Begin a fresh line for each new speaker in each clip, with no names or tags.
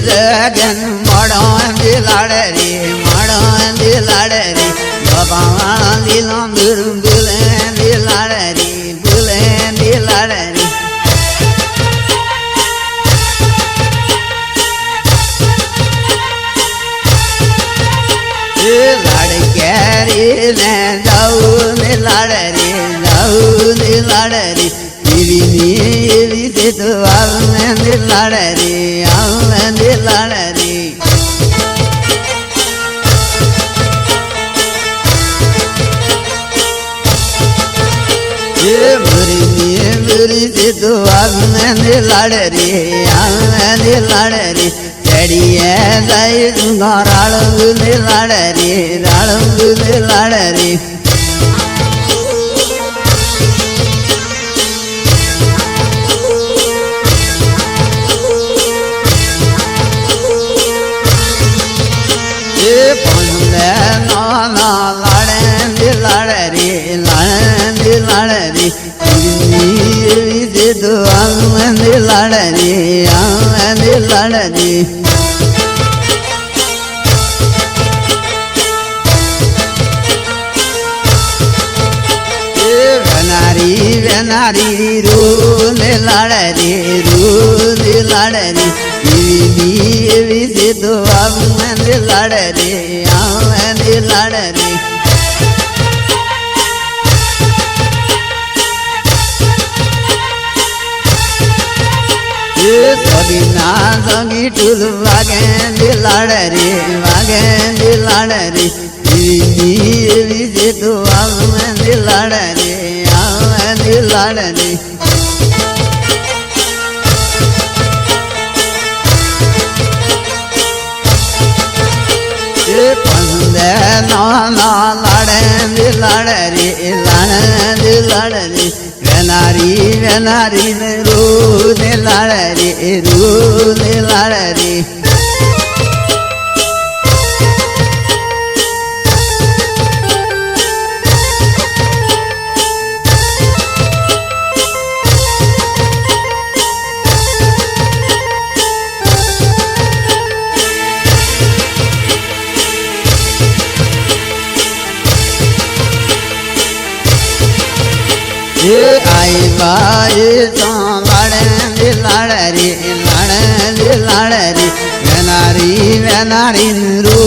જગન મળો લાડરી બાબા લીલો બુલે લાડરી લાડ કેરી ને જાઉં લાડરી એવી છે તો આવે લાડરી મુરી છે તો આવે લાડરી ચડીએ જાય રાળું લાડરી લાડરી તો લાડરી વેનારી રૂ લાડરી એવી છે તો લાડરી સગીના સગી ટુલ વાગે લાડરી એવી છે તો લાડરી પંદે નાના લાડરી વેનારી રૂ લાડરી आई बाई तो लाडरी वेनारी रू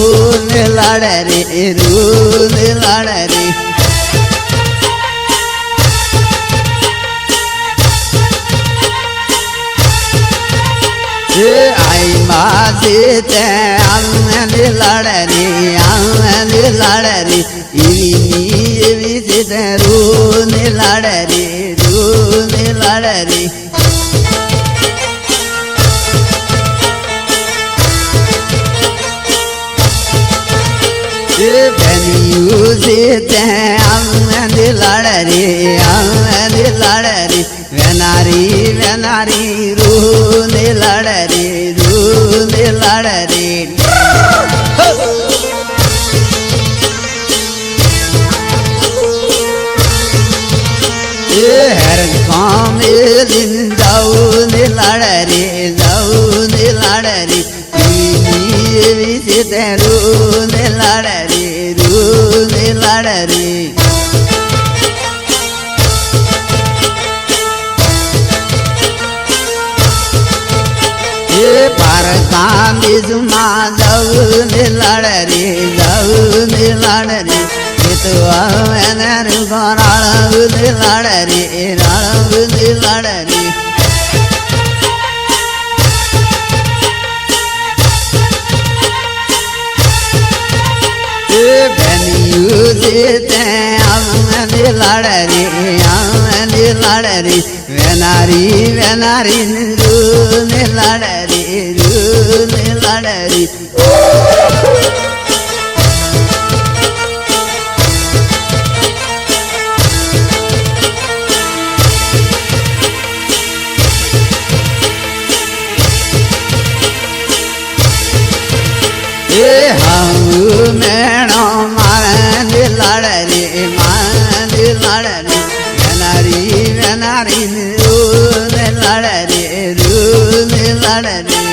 लाडरी आई मासी ते लाडरी एवी से रू लाडरी बेनियू से लाडरी वेनारी रू लाडरी हर काम जाऊन लाडरी रू लाडरी पारकांदी जुमा जाऊन लाडरी तो लाडरी बेनियू से लाडरी वेनारी रू लाडरी हम मेणो मारे लाडरी वेनारी रू लाडरी લડ રે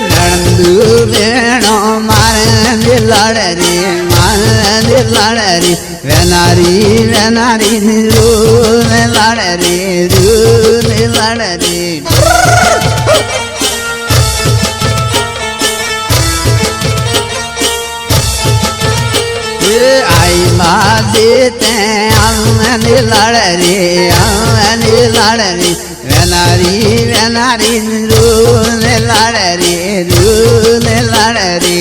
નણંદુ વેણો મારે લડ રે મારે લડ રે વેનારી વેનારી રૂ ને લડ રે રૂ ને લડ રે आई बाजे ते आने लड़ रे आने लड़ रे वेनारी वेनारी रूने लड़ रे रूने लड़ रे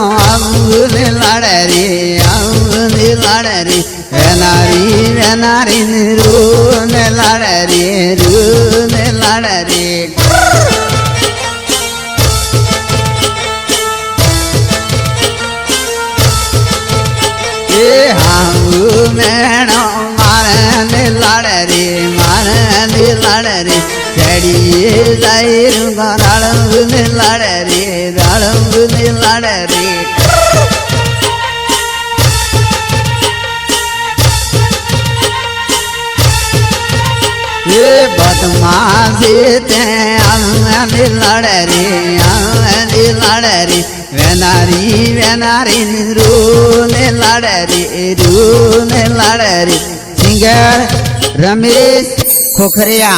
आने लड़ रे आने लड़ रे वेनारी वेनारी रूने लड़ रे रूने लड़ रे मेणो मारे लड़ रे मारे लड़ रे चढ़िए जाइरूंगा राड़ंग ने लड़ रे राड़ंग ने लड़ रे ये बदमाशी ते आने लड़ रे आने लड़ रे वेनारी वेनारी रूने लड़ रे रूने लड़ रे सिंगर रमेश खोखरिया।